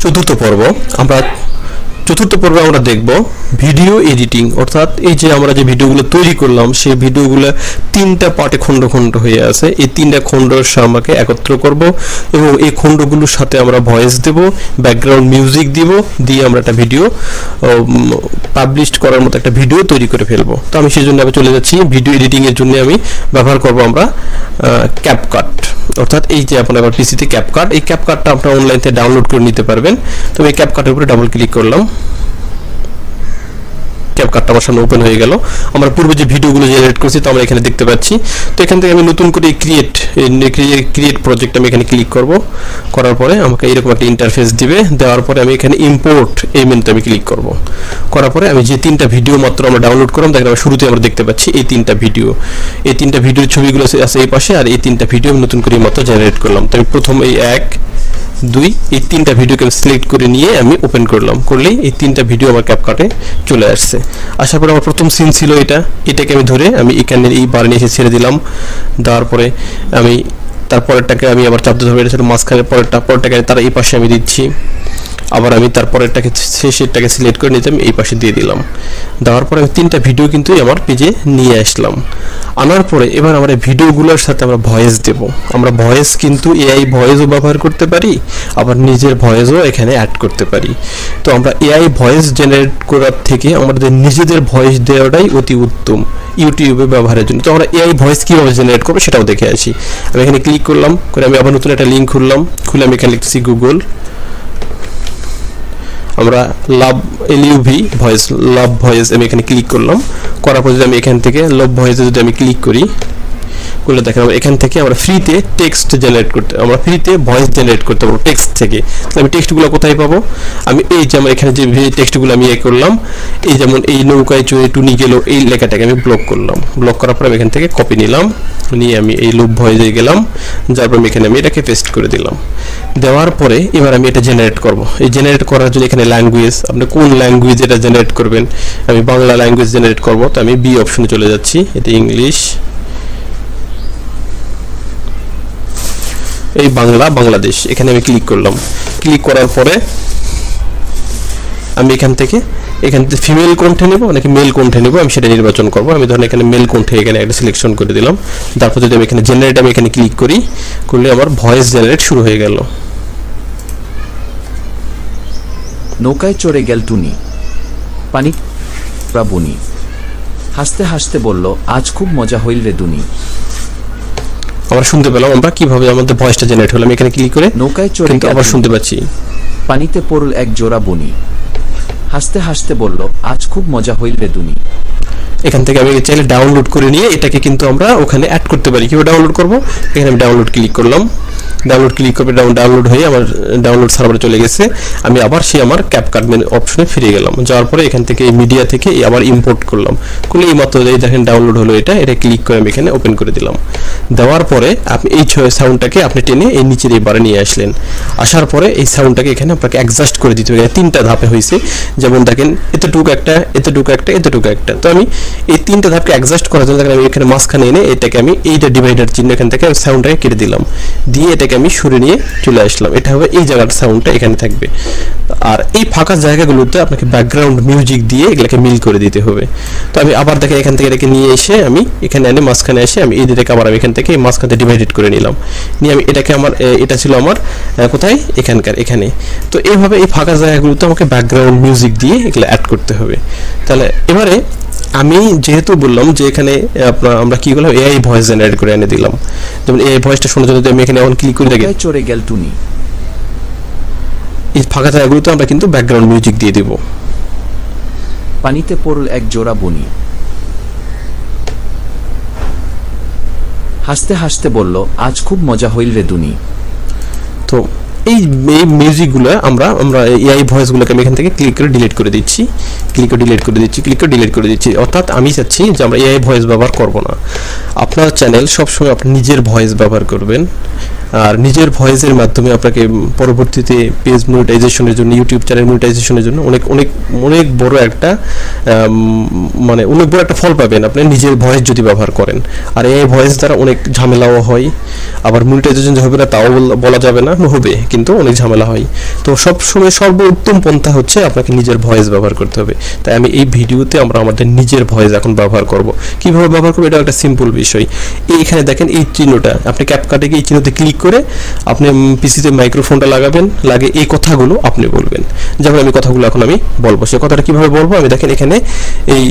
চতুর্থ পর্ব আমরা দেখব ভিডিও এডিটিং, অর্থাৎ এই যে আমরা যে ভিডিওগুলো তৈরি করলাম সেই ভিডিওগুলো তিনটা পার্টে খণ্ড খণ্ড হয়ে আছে। এই তিনটা খণ্ডের আমাকে একত্র করব এবং এই খণ্ডগুলোর সাথে আমরা ভয়েস দেব, ব্যাকগ্রাউন্ড মিউজিক দিব, দিয়ে আমরা একটা ভিডিও পাবলিশ করার মতো একটা ভিডিও তৈরি করে ফেলবো। তো আমি সেই জন্য চলে যাচ্ছি ভিডিও এডিটিং এর জন্য আমি ব্যবহার করব আমরা ক্যাপকাট, অর্থাৎ এই যে আপনার পিসিতে ক্যাপকাট, এই ক্যাপকাটটা আপনারা অনলাইন থেকে ডাউনলোড করে নিতে পারবেন। তো এই ক্যাপকাটের উপরে ডাবল ক্লিক করলাম, ক্যাপকাটটা আমার সামনে ওপেন হয়ে গেল। আমরা পূর্বে যে ভিডিওগুলো জেনারেট করছি তো আমরা এখানে দেখতে পাচ্ছি। তো এখান থেকে আমি নতুন করে ক্রিয়েট প্রজেক্ট আমি এখানে ক্লিক করব, করার পরে আমাকে এরকম একটা ইন্টারফেস দিবে। দেওয়ার পরে আমি এখানে ইম্পোর্ট এই মেনুতে আমি ক্লিক করব, করার পরে আমি যে তিনটা ভিডিও মাত্র আমরা ডাউনলোড করলাম দেখেন আমরা শুরুতে আমরা দেখতে পাচ্ছি এই তিনটা ভিডিওর ছবিগুলো আছে এই পাশে, আর এই তিনটা ভিডিও আমি নতুন করে মাত্র জেনারেট করলাম। তো আমি প্রথম এই 1, 2 এই তিনটা ভিডিওকে আমি সিলেক্ট করে নিয়ে আমি ওপেন করলাম, করলেই এই তিনটা ভিডিও আমার ক্যাপকাটে চলে আসছে। আসার পরে আমার প্রথম সিন ছিল এটাকে আমি ধরে আমি এখানে এই বারে নিয়ে এসে ছেড়ে দিলাম। দেওয়ার পরে আমি তারপরেরটাকে আমি আবার চাপ ধরে এটা মাঝখানে পরেরটাকে তার এই পাশে আমি দিচ্ছি, আবার আমি তারপরেরটাকে শেষেরটাকে সিলেক্ট করে নিতে আমি এই পাশে দিয়ে দিলাম। দেওয়ার পরে আমি তিনটা ভিডিও কিন্তু আমার পেজে নিয়ে আসলাম। আনার পরে এবার আমরা ভিডিওগুলোর সাথে আমরা ভয়েস দেব। আমরা ভয়েস কিন্তু এআই ভয়েসও ব্যবহার করতে পারি, আবার নিজের ভয়েসও এখানে অ্যাড করতে পারি। তো আমরা এআই ভয়েস জেনারেট করার থেকে আমাদের নিজেদের ভয়েস দেওয়াটাই অতি উত্তম ইউটিউবে ব্যবহারের জন্য। তো আমরা এআই ভয়েস কীভাবে জেনারেট করবো সেটাও দেখে আসি। আমি এখানে ক্লিক করলাম, করে আমি আবার নতুন একটা লিঙ্ক খুললাম, খুলে আমি এখানে লিখছি গুগল, আমরা লাভ ভয়েস আমি এখানে ক্লিক করলাম। করার পর যদি আমি এখান থেকে লাভ ভয়েসে যদি আমি ক্লিক করি, করলে দেখেন এখান থেকে আমরা ফ্রিতে ভয়েস জেনারেট করতে পারবো টেক্সট থেকে। আমি টেক্সটগুলো কোথায় পাবো? আমি এই যে আমার এখানে যে টেক্সটগুলো আমি করলাম, এই যেমন এই নৌকায় চড়ে টুনি গেল এই লেখাটাকে আমি ব্লক করলাম। ব্লক করার পর আমি এখান থেকে কপি নিলাম, নিয়ে আমি এই লাভ ভয়েসে গেলাম, যার পর এখানে আমি এটাকে পেস্ট করে দিলাম। দেওয়ার পরে এবার আমি এটা জেনারেট করব। এই জেনারেট করার জন্য এখানে ল্যাঙ্গুয়েজ, আপনি কোন ল্যাঙ্গুয়েজ এটা জেনারেট করবেন। আমি বাংলা ল্যাঙ্গুয়েজ জেনারেট করব, তো আমি বি অপশনে চলে যাচ্ছি, এটা ইংলিশ, এই বাংলাদেশ, এখানে আমি ক্লিক করলাম। ক্লিক করার পরে আমি এখান থেকে ফিমেল কণ্ঠে নেব নাকি মেল কণ্ঠে নেব আমি সেটা নির্বাচন করব। আমি ধরেন এখানে মেল কণ্ঠে এখানে একটা সিলেকশন করে দিলাম। তারপর যদি আমি এখানে জেনারেট আমি এখানে ক্লিক করি, করলে আমার ভয়েস জেনারেট শুরু হয়ে গেল। নৌকায় চড়ে গেল টুনি, পানি বনি, হাসতে হাসতে বলল আজ খুব মজা হইল রে দুনি। আমরা শুনতে পেলাম আমরা কিভাবে আমাদের ভয়েসটা জেনারেট হলো। আমি এখানে ক্লিক করে নৌকায় চড়ে আবার শুনতে পাচ্ছি, পানিতে পড়ল এক জোড়া বনি, হাসতে হাসতে বলল আজ খুব মজা হইল রে দুনি। এখান থেকে আমি চাইলে ডাউনলোড করে নিয়ে এটাকে কিন্তু আমরা ওখানে অ্যাড করতে পারি। কিভাবে ডাউনলোড করব? এখানে আমি ডাউনলোড ক্লিক করলাম, ডাউনলোড হয়ে আমার ডাউনলোড সার্ভারে চলে গেছে। আমি আবার আমার ক্যাপকাট অপশনে ফিরে গেলাম, যাওয়ার পরে এখান থেকে এই মিডিয়া থেকে আবার ইম্পোর্ট করলাম, করলে এই মাত্র দেখেন ডাউনলোড হলো। এটা ক্লিক করে আমি এখানে ওপেন করে দিলাম। দেওয়ার পরে আপনি এই সাউন্ডটাকে আপনি টেনে এই নিচের এই বারে নিয়ে আসলেন। আসার পরে এই সাউন্ডটাকে এখানে আপনাকে অ্যাডজাস্ট করে দিতে হবে। তিনটা ধাপে হয়েছে, যেমন দেখেন এতটুকু একটা। তো আমি এই তিনটা ধাপকে অ্যাডজাস্ট করার জন্য আমি এখানে মাঝখানে এনে এটাকে আমি এইটা ডিভাইডার চিহ্ন এখান থেকে সাউন্ডটাকে কেটে দিলাম, দিয়ে এটাকে আমি সরে নিয়ে চলে আসলাম। এটা হবে এই জায়গার সাউন্ডটা এখানে থাকবে। আর এই ফাঁকা জায়গাগুলোতে আপনাকে ব্যাকগ্রাউন্ড মিউজিক দিয়ে এগুলোকে মিল করে দিতে হবে। তো আমি আবার দেখেন এখান থেকে এটাকে নিয়ে এসে আমি এখানে এনে মাঝখানে এসে আমি এই দিকে আবার আমি এখান থেকে মাঝখানে ডিভাইডেড করে নিলাম, নিয়ে আমি এটাকে এটা ছিল আমার কোথায় এখানে। তো এইভাবে এই ফাঁকা জায়গাগুলোতে আমাকে ব্যাকগ্রাউন্ড মিউজিক দিয়ে এগুলো অ্যাড করতে হবে। তাহলে এবারে আমি যেহেতু বললাম যে এখানে আমরা কি করলাম এআই ভয়েস জেনারেট করে এনে দিলাম। যেমন এই ভয়েসটা শোনার জন্য আমি এখানে ক্লিক করে দেখি চড়ে গেল টুনি, এই ফাঁকা জায়গাগুলোতে আমরা কিন্তু ব্যাকগ্রাউন্ড মিউজিক দিয়ে দিব। পানিতে পড়ল এক জোড়া বনি, হাসতে হাসতে বলল আজ খুব মজা হইল রে দুনি। তো এই মিউজিকগুলো আমরা এআই ভয়েসগুলোকে আমি এখান থেকে ক্লিক করে ডিলিট করে দিচ্ছি। অর্থাৎ আমি চাচ্ছি যে আমরা এআই ভয়েস ব্যবহার করব না। আপনার চ্যানেল সবসময় আপনি নিজের ভয়েস ব্যবহার করবেন। আর নিজের ভয়েসের মাধ্যমে আপনাকে পরবর্তীতে পেজ মনিটাইজেশনের জন্য, ইউটিউব চ্যানেল মনিটাইজেশনের জন্য অনেক অনেক অনেক বড় একটা মানে অনেক বড় একটা ফল পাবেন আপনি নিজের ভয়েস যদি ব্যবহার করেন। আর এই ভয়েস দ্বারা অনেক ঝামেলাও হয়, আবার মনিটাইজেশন যে হবে না তাও বলা যাবে না, হবে কিন্তু অনেক ঝামেলা হয়। তো সবসময় সর্বোত্তম পন্থা হচ্ছে আপনাকে নিজের ভয়েস ব্যবহার করতে হবে। তাই আমি এই ভিডিওতে আমরা আমাদের নিজের ভয়েস এখন ব্যবহার করব। কিভাবে ব্যবহার করবো এটা একটা সিম্পল বিষয়। এইখানে দেখেন এই চিহ্নটা, আপনি ক্যাপকাটে গিয়ে এই চিহ্নতে ক্লিক করে আপনি পিসিতে মাইক্রোফোনটা লাগাবেন, লাগে এই কথাগুলো আপনি বলবেন। যেমন আমি কথাগুলো এখন আমি বলবো, সে কথাটা কিভাবে বলবো আমি দেখেন এখানে এই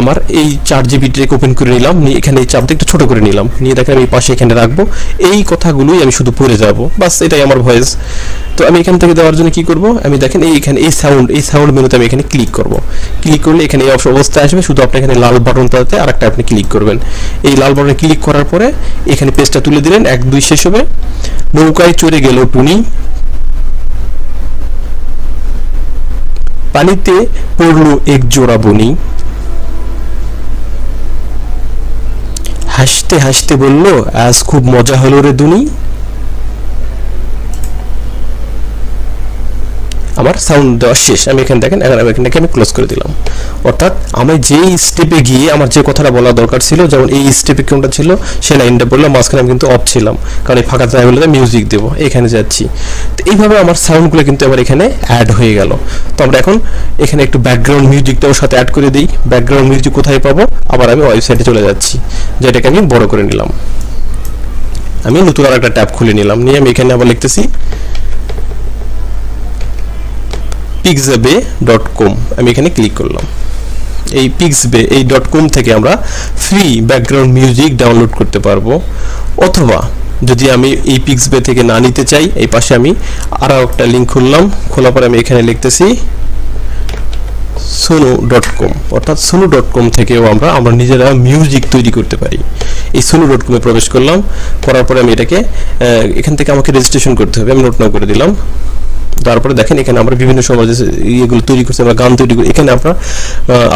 আমার এই 4GB ওপেন করে নিলাম, নিয়ে এখানে এই চাপটা একটু ছোট করে নিলাম, নিয়ে দেখেন আমি পাশে এখানে রাখবো, এই কথাগুলোই আমি শুধু পড়ে যাব, বাস এটাই আমার ভয়েস। তো আমি এখান থেকে দেওয়ার জন্য কি করব, আমি দেখেন এইখানে এই সাউন্ড মেনুতে আমি এখানে ক্লিক করব। ক্লিক করলে এখানে এই অবস্থায় আসবে, শুধু আপনি এখানে লাল বাটনটাতে আরেকটা আপনি ক্লিক করবেন। এই লাল বাটনে ক্লিক করার পরে এখানে পেজটা তুলে দিলেন, 1 2 শেষ হবে। নৌকায় চড়ে গেল টুনি, পানিতে পড়লো এক জোড়া বনি, হাসতে হাসতে বলল আজ খুব মজা হলো রে দুনি। আমার সাউন্ড দেওয়া শেষ। আমি এখানে দেখেন এখানটাকে আমি ক্লোজ করে দিলাম। অর্থাৎ আমি যেই স্টেপে গিয়ে আমার যে কথাটা বলা দরকার ছিল, যেমন এই স্টেপে কোনটা ছিল সে লাইনটা বললাম, মাঝখানে আমি কিন্তু অফ ছিলাম কারণ এই ফাঁকা জায়গাগুলোতে মিউজিক দেবো, এখানে যাচ্ছি। তো এইভাবে আমার সাউন্ডগুলো কিন্তু আবার এখানে অ্যাড হয়ে গেল। তো আমরা এখন এখানে একটু ব্যাকগ্রাউন্ড মিউজিকটাও সাথে অ্যাড করে দিই। ব্যাকগ্রাউন্ড মিউজিক কোথায় পাবো, আবার আমি ওয়েবসাইটে চলে যাচ্ছি, যেটাকে আমি বড় করে নিলাম। আমি নতুন আর একটা ট্যাব খুলে নিলাম, নিয়ে আমি এখানে আবার লিখতেছি pixabay.com। আমি এখানে ক্লিক করলাম। এই pixabay এই .com থেকে আমরা ফ্রি ব্যাকগ্রাউন্ড মিউজিক ডাউনলোড করতে পারবো, অথবা যদি আমি এই pixabay থেকে না নিতে চাই, এই পাশে আমি আরও একটা লিঙ্ক খুললাম। খোলার পরে আমি এখানে লিখতেছি sonu.com। অর্থাৎ sonu.com থেকেও আমরা নিজেরা মিউজিক তৈরি করতে পারি। এই sonu.com এ প্রবেশ করলাম, করার পরে আমি এটাকে এখান থেকে আমাকে রেজিস্ট্রেশন করতে হবে, আমি নোট নাও করে দিলাম। তারপরে দেখেন এখানে আমরা বিভিন্ন সময় যে ইয়েগুলো তৈরি করছি, আমরা গান তৈরি করি। এখানে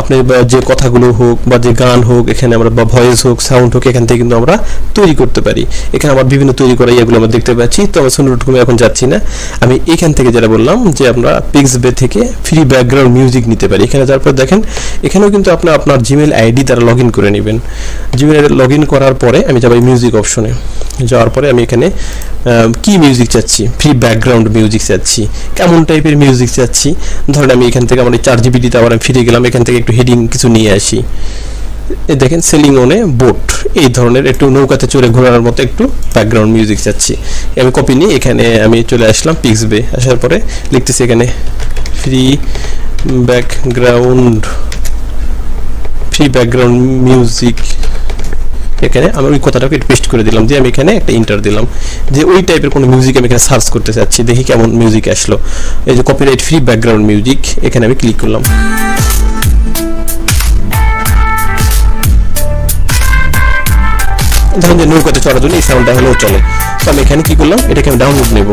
আপনি যে কথাগুলো হোক বা যে গান হোক, এখানে আমরা বা ভয়েস হোক, সাউন্ড হোক, এখান থেকে কিন্তু আমরা তৈরি করতে পারি। এখানে আমার বিভিন্ন তৈরি করা ইয়েগুলো আমরা দেখতে পাচ্ছি। তো আমি sonu.com এখন যাচ্ছি না, আমি এখান থেকে যেটা বললাম যে আমরা pixabay থেকে ফ্রি ব্যাকগ্রাউন্ড মিউজিক নিতে পারি। এখানে তারপর দেখেন এখানেও কিন্তু আপনার জিমেল আইডি দ্বারা লগ ইন করে নেবেন। জিমেল লগ ইন করার পরে আমি যাবো মিউজিক অপশনে, যাওয়ার পরে আমি এখানে কি মিউজিক চাচ্ছি, ফ্রি ব্যাকগ্রাউন্ড মিউজিক চাচ্ছি, কেমন টাইপের মিউজিক চাচ্ছি। ধরেন আমি এখান থেকে আমার 4GB আবার আমি ফিরে গেলাম, এখান থেকে একটু হেডিং কিছু নিয়ে আসি। দেখেন সেলিং অনে বোট, এই ধরনের একটু নৌকাতে চড়ে ঘোরার মতো একটু ব্যাকগ্রাউন্ড মিউজিক চাচ্ছি। আমি কপি নিয়ে এখানে আমি চলে আসলাম pixabay। আসার পরে লিখতেছি এখানে ফ্রি ব্যাকগ্রাউন্ড মিউজিক। এখানে আমি ওই কথাটাকে পেস্ট করে দিলাম, দিয়ে আমি এখানে একটা ইন্টার দিলাম যে ওই টাইপের কোনো মিউজিক আমি এখানে সার্চ করতে চাচ্ছি, দেখি কেমন মিউজিক আসলো। এই যে কপিরাইট ফ্রি ব্যাকগ্রাউন্ড মিউজিক, এখানে আমি ক্লিক করলাম। ধরুন যে নৌকাতে চড়ার জন্য এই সাউন্ডটা হলেও চলে। তো আমি এখানে কি করলাম, এটাকে আমি ডাউনলোড নেব।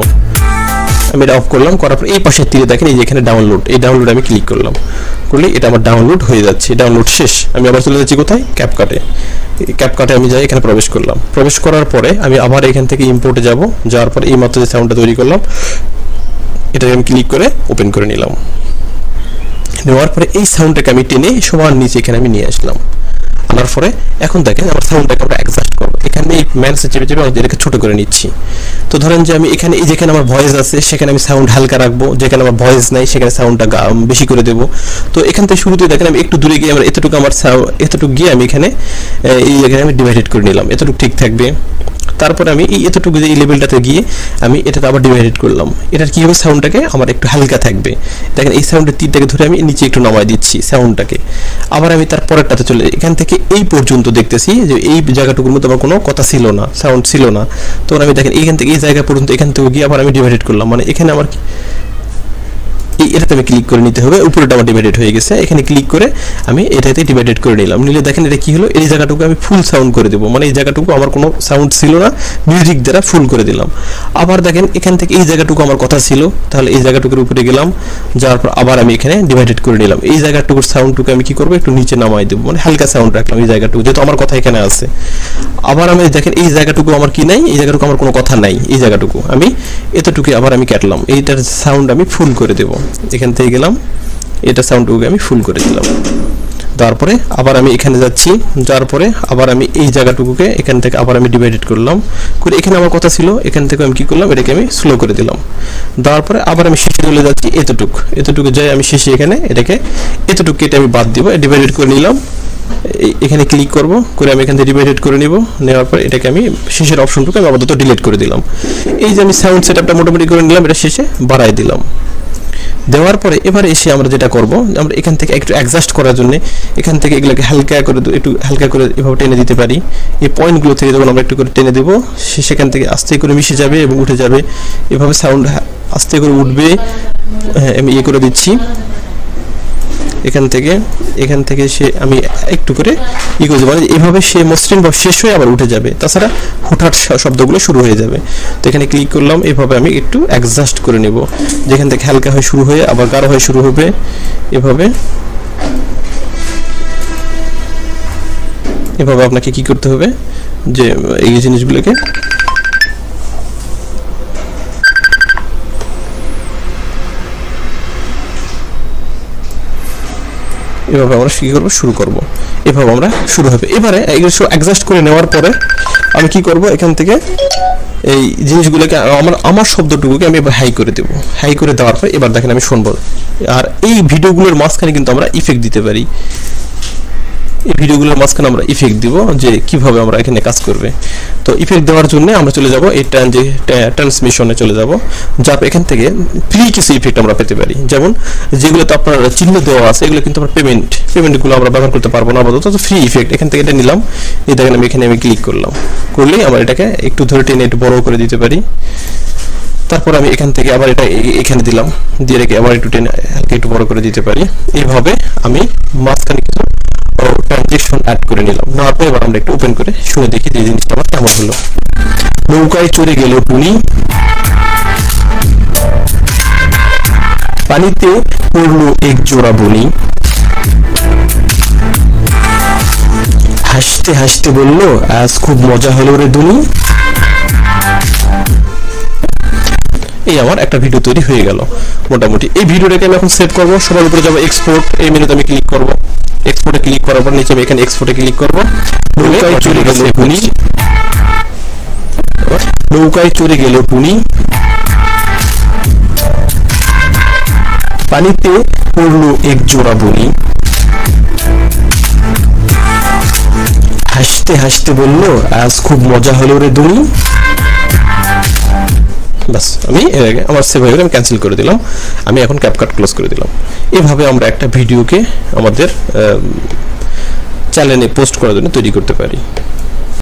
আমি এটা অফ করলাম, করার পর এই পাশে তীরে দেখেন এই যে এখানে ডাউনলোড, এই ডাউনলোড আমি ক্লিক করলাম, করলে এটা আমার ডাউনলোড হয়ে যাচ্ছে। ডাউনলোড শেষ। আমি আবার চলে যাচ্ছি কোথায়, ক্যাপকাটে আমি যাই, এখানে প্রবেশ করলাম। প্রবেশ করার পরে আমি আবার এখান থেকে ইম্পোর্টে যাব, যাওয়ার পরে এই মাত্র যে সাউন্ডটা তৈরি করলাম এটাকে আমি ক্লিক করে ওপেন করে নিলাম। নেওয়ার পরে এই সাউন্ডটাকে আমি টেনে সবার নিচে এখানে আমি নিয়ে আসলাম। আনার পরে এখন দেখেন আমার সাউন্ডটাকে আমরা অ্যাডজাস্ট করবো। এখানে এই ম্যানসে চেপে এটাকে ছোট করে নিচ্ছি। তো ধরেন যে আমি এখানে এই যেখানে আমার ভয়েস আছে সেখানে আমি সাউন্ড হালকা রাখবো, যেখানে আমার ভয়েস নাই সেখানে সাউন্ডটা বেশি করে দেবো। তো এখান থেকে শুরুতে দেখেন আমি একটু দূরে গিয়ে আমার এতটুকু গিয়ে আমি এখানে এই জায়গায় আমি ডিভাইডেড করে নিলাম, এতটুকু ঠিক থাকবে। তারপরে আমি এই এতটুকু যে এই লেভেলটাতে গিয়ে আমি এটাকে আবার ডিভাইডেড করলাম। এটার কি হবে, সাউন্ডটাকে আমার একটু হালকা থাকবে। দেখেন এই সাউন্ডের তীরটাকে ধরে আমি নিচে একটু নামাই দিচ্ছি সাউন্ডটাকে। আবার আমি তার পরেরটাতে চলে এখান থেকে এই পর্যন্ত দেখতেছি যে এই জায়গাটুকুর মধ্যে আমার কোনো কথা ছিল না, সাউন্ড ছিল না। তখন আমি দেখেন এইখান থেকে এই জায়গা পর্যন্ত এখান থেকে গিয়ে আবার আমি ডিভাইডেড করলাম, মানে এখানে আমার এটাতে আমি ক্লিক করে নিতে হবে। উপরেটা আমার ডিভাইডেড হয়ে গেছে, এখানে ক্লিক করে আমি এটাতে ডিভাইডেড করে নিলাম। নিলে দেখেন এটা কি হলো, এই জায়গাটুকু আমি ফুল সাউন্ড করে দেবো, মানে এই জায়গাটুকু আমার কোনো সাউন্ড ছিল না, মিউজিক দ্বারা ফুল করে দিলাম। আবার দেখেন এখান থেকে এই জায়গাটুকু আমার কথা ছিল, তাহলে এই জায়গাটুকুর উপরে গেলাম, যাওয়ার পর আবার আমি এখানে ডিভাইডেড করে নিলাম। এই জায়গাটুকুর সাউন্ডটুকু আমি কি করবো, একটু নিচে নামাই দেবো, মানে হালকা সাউন্ড রাখলাম এই জায়গাটুকু, যেহেতু আমার কথা এখানে আছে। আবার আমি দেখেন এই জায়গাটুকু আমার কি নাই, এই জায়গাটুকু আমার কোনো কথা নাই, এই জায়গাটুকু আমি এতটুকু আবার আমি কাটলাম, এইটার সাউন্ড আমি ফুল করে দেব। এখান থেকে গেলাম, এটা সাউন্ডটুকু আমি ফুল করে দিলাম। তারপরে আবার আমি এখানে যাচ্ছি, যাওয়ার পরে আবার আমি এই জায়গাটুকুকে এখান থেকে আবার আমি ডিভাইডেড করলাম, করে এখানে আমার কথা ছিল, এখান থেকে আমি কি করলাম, এটাকে আমি স্লো করে দিলাম। দেওয়ার পরে আবার আমি শেষে চলে যাচ্ছি, এতটুকু যাই আমি শেষে এখানে এটাকে এতটুকু কেটে আমি বাদ দিব, ডিভাইডেড করে নিলাম। এখানে ক্লিক করব, করে আমি এখান থেকে ডিভাইডেড করে নিব। নেওয়ার পর এটাকে আমি শেষের অপশনটুকু আমি আপাতত ডিলিট করে দিলাম। এই যে আমি সাউন্ড সেটআপটা মোটামুটি করে নিলাম, এটা শেষে বাড়াই দিলাম। দেওয়ার পরে এবারে এসে আমরা যেটা করব, আমরা এখান থেকে একটু অ্যাডজাস্ট করার জন্য এখান থেকে এগুলোকে একটু হালকা করে এভাবে টেনে দিতে পারি। এই পয়েন্টগুলো থেকে যখন আমরা একটু করে টেনে দেবো, সেখান থেকে আস্তে করে মিশে যাবে এবং উঠে যাবে, এভাবে সাউন্ড আস্তে করে উঠবে। আমি ইয়ে করে দিচ্ছি, এখান থেকে সে আমি একটু করে ই করে দেবো, মানে এভাবে সে মসৃণ বা শেষ হয়ে আবার উঠে যাবে, তাছাড়া হুটহাট শব্দগুলো শুরু হয়ে যাবে। তো এখানে ক্লিক করলাম, এভাবে আমি একটু অ্যাডজাস্ট করে নেব, যেখান থেকে হালকা হয়ে শুরু হয়ে আবার গাঢ় হয়ে শুরু হবে, এভাবে আপনাকে কি করতে হবে, যে এই জিনিসগুলোকে এভাবে আমরা কি করবো, শুরু করব, এভাবে আমরা শুরু হবে। এবারে এগুলো অ্যাডজাস্ট করে নেওয়ার পরে আমি কি করব, এখান থেকে এই জিনিসগুলোকে আমার শব্দটুকুকে আমি এবার হাই করে দেবো। হাই করে দেওয়ার পর এবার দেখেন আমি শুনবো। আর এই ভিডিওগুলোর মাঝখানে কিন্তু আমরা ইফেক্ট দিতে পারি, এই ভিডিওগুলোর মাঝখানে আমরা ইফেক্ট দিব, যে কিভাবে আমরা এখানে কাজ করবে। তো ইফেক্ট দেওয়ার জন্য আমরা চলে যাব এই ট্রান্সমিশনে চলে যাব, যার এখান থেকে ফ্রি কিছু ইফেক্ট আমরা পেতে পারি, যেমন যেগুলোতে আপনার চিহ্ন দেওয়া আছে এগুলো কিন্তু আমরা পেমেন্টগুলো আমরা ব্যবহার করতে পারবো না আপাতত। তো ফ্রি ইফেক্ট এখান থেকে এটা নিলাম, এই দেখেন আমি এখানে ক্লিক করলেই আমরা এটাকে একটু ধরে টেনে একটু বড় করে দিতে পারি। তারপর আমি এখান থেকে আবার এটা এখানে দিলাম, দিয়ে রেখে আবার একটু টেনে একটু বড় করে দিতে পারি। এইভাবে আমি মাঝখানে কিছু ট্রানজেকশন অ্যাড করে নিলাম। নেওয়ার পর এবার আমরা একটু ওপেন করে শুনে দেখি যে জিনিসটা আমার কেমন হলো। নৌকায় চড়ে গেল টুনি, পানিতে পড়লো এক জোড়া বনি, হাসতে হাসতে বলল আজ খুব মজা হলো রে দুনি। এই আমার একটা ভিডিও তৈরি হয়ে গেল মোটামুটি। এই ভিডিওটাকে আমি এখন সেভ করবো, সবার উপরে যাবো এক্সপোর্ট, এই মেনুতে আমি ক্লিক করবো। এক্সপোর্টে ক্লিক করার পর নিচে আমি এখানে এক্সপোর্টে ক্লিক করবো। নৌকায় চড়ে গেল টুনি, নৌকায় চড়ে গেল টুনি, পানিতে পড়লো এক জোড়া বনি, হাসতে হাসতে বলল আজ খুব মজা হলো রে দুনি। বাস, আমি আমার সেভ হয়ে গেলে আমি ক্যান্সেল করে দিলাম। আমি এখন ক্যাপকাট ক্লোজ করে দিলাম। এভাবে আমরা একটা ভিডিওকে আমাদের চ্যানেলে পোস্ট করার জন্য তৈরি করতে পারি।